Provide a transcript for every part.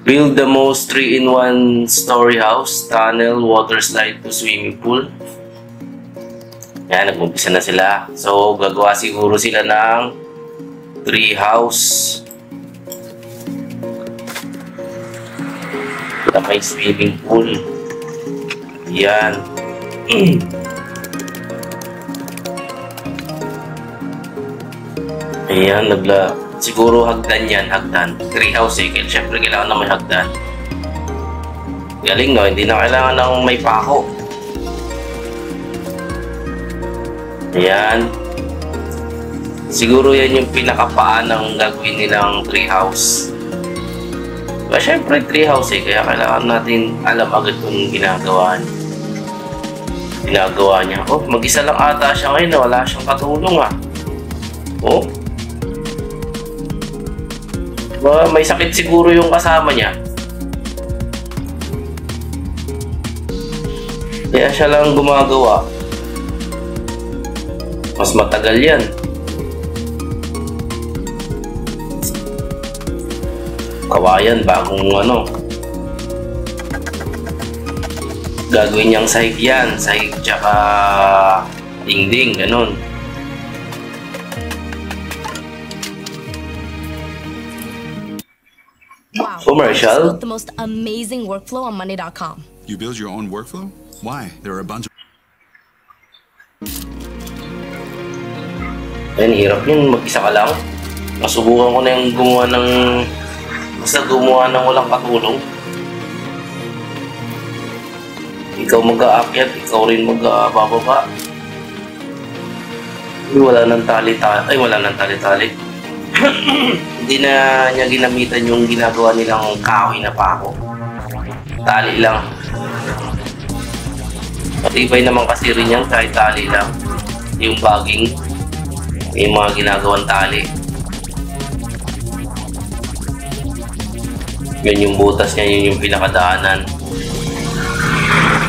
Build the most 3-in-1 story house, tunnel, water slide to swimming pool. Yan, nag-umpisa na sila. So, gagawa siguro sila ng tree house na may swimming pool. Yan. Ayan, siguro hagdan yan, hagdan. Tree house eh, kaya syempre kailangan na may hagdan. Galing no, hindi na kailangan ng may pako. Ayan. Siguro yan yung pinakapaan ng gagawin nilang tree house. Pero syempre tree house eh, kaya kailangan natin alam agad kung ginagawa niya. Oh, mag-isa lang ata siya ngayon na wala siyang katulong ah. Oh. May sakit siguro yung kasama niya. Kaya siya lang gumagawa. Mas matagal yan. Kawayan, bagong ano. Gagawin niyang sahig yan. Sahig tsaka dingding, ganun. Wow. Commercial. The most amazing workflow on Monday.com. You build your own workflow? Why? There are a bunch of... Ayun, hirap yun. Mag-isa ka lang. Nasubukan ko na yung gumawa ng walang katulong. Ikaw mag-aakyat, ikaw rin mag-bababa. Wala nang tali-tali. Hindi na niya ginamitan yung ginagawa nilang kahoy na pako. Tali lang. Matibay naman kasi rin yan kahit tali lang. Yung bagging, yung mga ginagawang tali. Yun yung butas niya, yun yung pinakadaanan.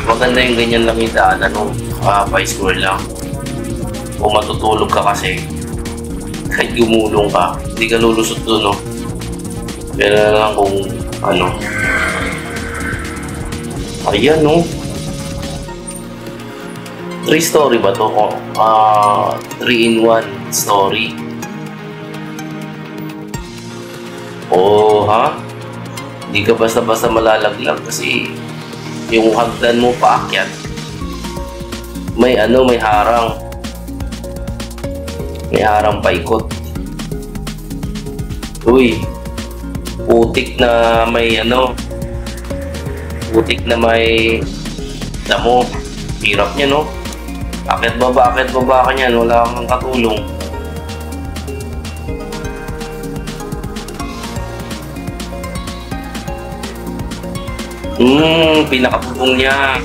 Maganda yung ganyan lang yung daanan, no? 5 square lang. Kung matutulog ka kasi, kahit gumulong ka, hindi ka lulusot doon, no? Pero na lang kung ano. Ayan, no? 3-story ba to? 3-in-1 story. Oh, ha? Hindi ka basta-basta malalaglag kasi yung hagdan mo paakyat. May harang. May harang paikot. Uy, putik na may damo. Hirap niya, no? Akit baba ka niyan, wala kang katulong. Pinakatubong niya.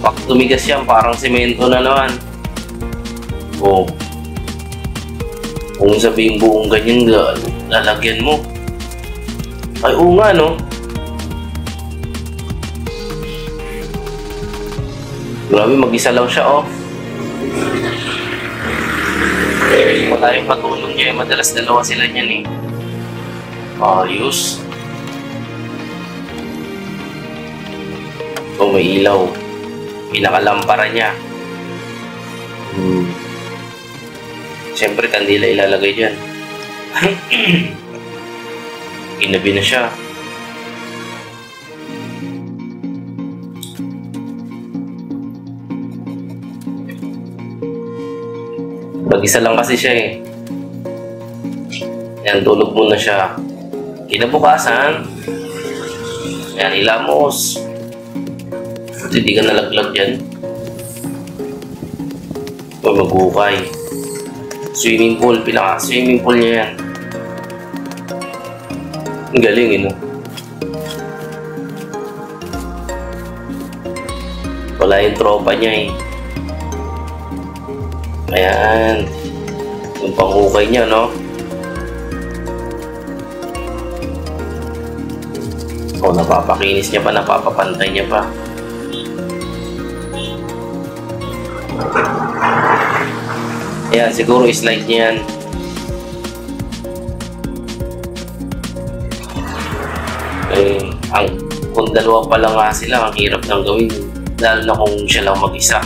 Pag tumigas yan, parang semento na naman. Oh. Kung sabihin buong ganyan, lalagyan mo. Ay, oo nga, no? Grabe, mag-isa lang siya, oh. Wala yung patulong niya. Madalas dalawa sila niyan, eh. Ayos. Oh, may ilaw. Pinakalampara niya. Siyempre, kandila ilalagay dyan. Inabi na siya. Mag-isa lang kasi siya, eh. Yan, tulog muna siya. Kinabukasan, yan, ilamos. Hindi ka nalaglag dyan. O maghukay. Swimming pool, pinaka-swimming pool niya yan. Ang galing, eh, no? Wala yung tropa niya, eh. Ayan. Yung panghukay niya, no? O, napapakinis niya pa, napapapantay niya pa. Ayan, siguro slide niya yan. Eh, kung dalawa pa lang nga sila, ang hirap nang gawin. Lalo na kung siya lang mag-isa.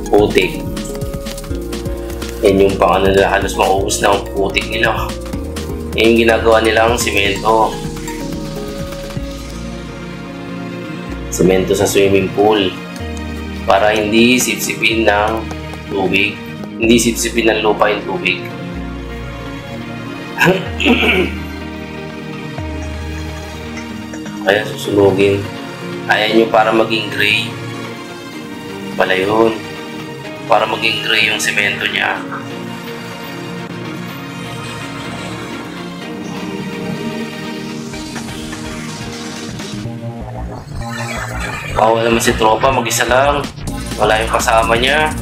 Putik. Yan yung pang ano nila, halos maubos na ang putik nila. Yan yung ginagawa nilang simento. Semento sa swimming pool para hindi sipsipin ng tubig, hindi sipsipin ng lupa yung tubig. Kaya susunugin. Ayan yung para maging gray pala yun, para maging gray yung semento niya. Bawal naman si tropa, mag-isa lang. Wala yung kasama niya.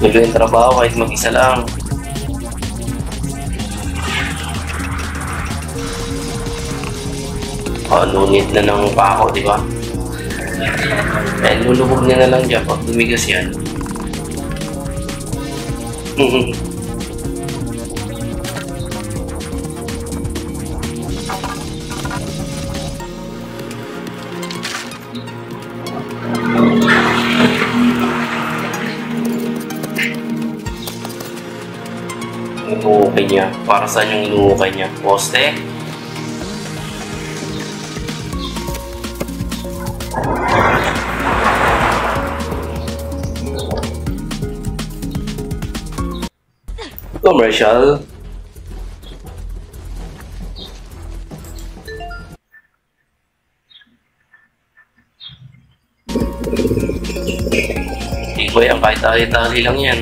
Gulo yung trabaho kahit mag-isa lang. Lunit na ng pako, di ba? Eh, lulubog niya na lang dyan pag tumigas yan. Inuukay niya. Para saan yung inuukay niya? Poste? Commercial. Hindi ko yan, kahit tali-tali lang yan.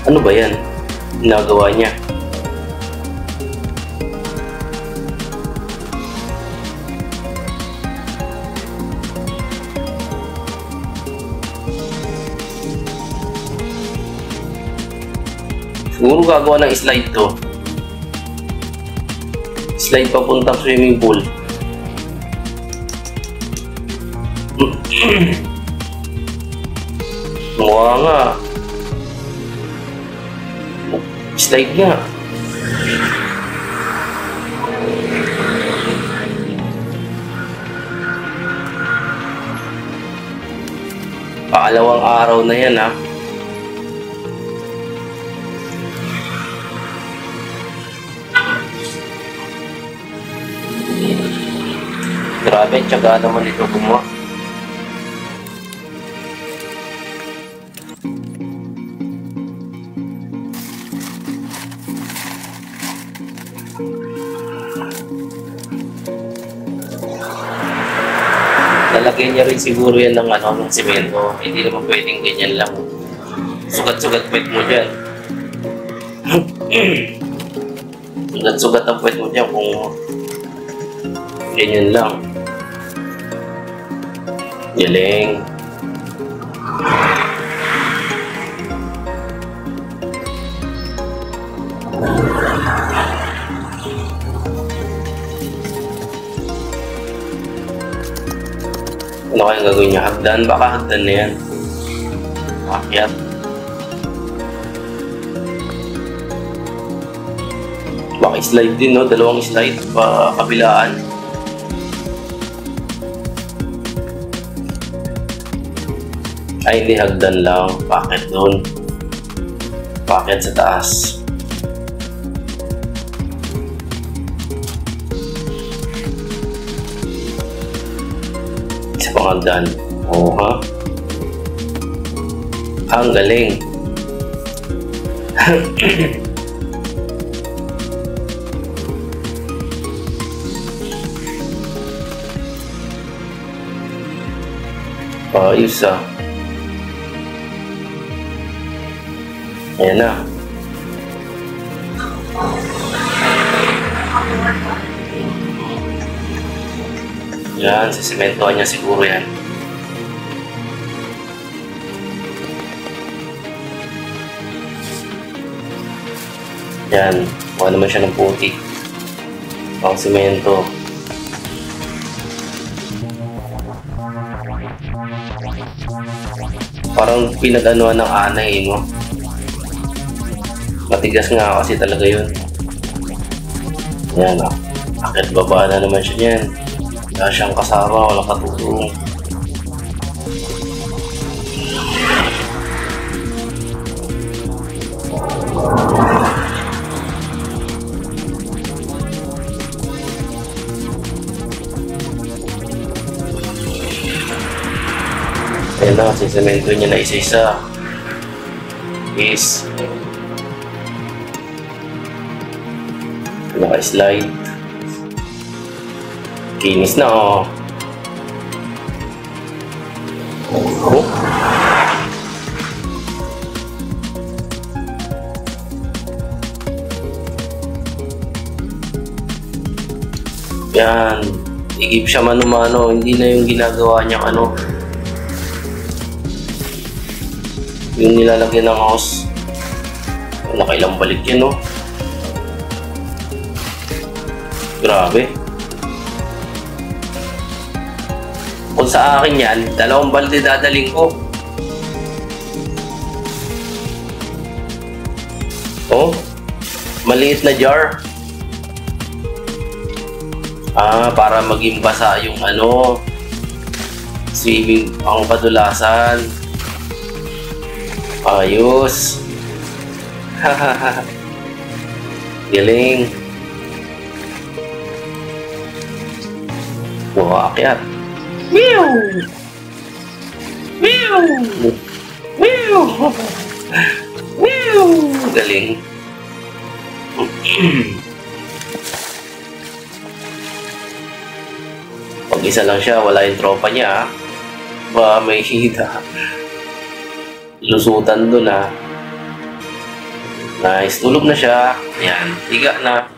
Ano ba yan? Ginagawa niya. Siguro gagawa ng slide to. Slide papuntang swimming pool. Mukha nga. Slide nga. Pakalawang araw na yan, ha. Grabe, tiyaga naman ito gumawa. Lalagyan niya rin siguro yan ng ng simento. Hindi naman pwedeng ganyan lang. Sugat-sugat puwet mo dyan. Sugat-sugat ang puwet mo dyan kung ganyan lang. Galing. Ano kayang gagawin niya? Hagdan? Baka hagdan na yan. Akyat. Baka slide din, no? Dalawang slide pa kabilaan. Ay, hindi, hagdan lang. Packet doon. Packet sa taas. Isa pang hagdan. Oo, ha? Ang galing. Ayos, ah. Ayan na. Yan, sisimentohan niya siguro yan. Yan, kuha naman siya ng putik. Pang simento. Parang pinag-anuhan ng anay, no? Matigas nga kasi talaga yun. Yan, akit baba na naman siya niyan. Wala siyang kasama, walang katulong. Ayan na, sisemento niya na isa-isa. Is naka-slide. Kinis na, oh. Oh. Yan. Igip siya mano-mano. Hindi na yung ginagawa niyang ano. Yung nilalagyan ng hose. Nakailang balik yun, no? Grabe. Kung sa akin yan, 2 balde dadaling ko. Oh, maliit na jar. Para maging basa yung ano, swimming ang kadulasan. Ayos. Galing. Akyat. Meow! Meow! Meow! Meow! Galing. Pag isa lang siya, wala yung tropa niya. Ba, may hita. Lusutan doon, Nice. Tulog na siya. Ayan. Higa na.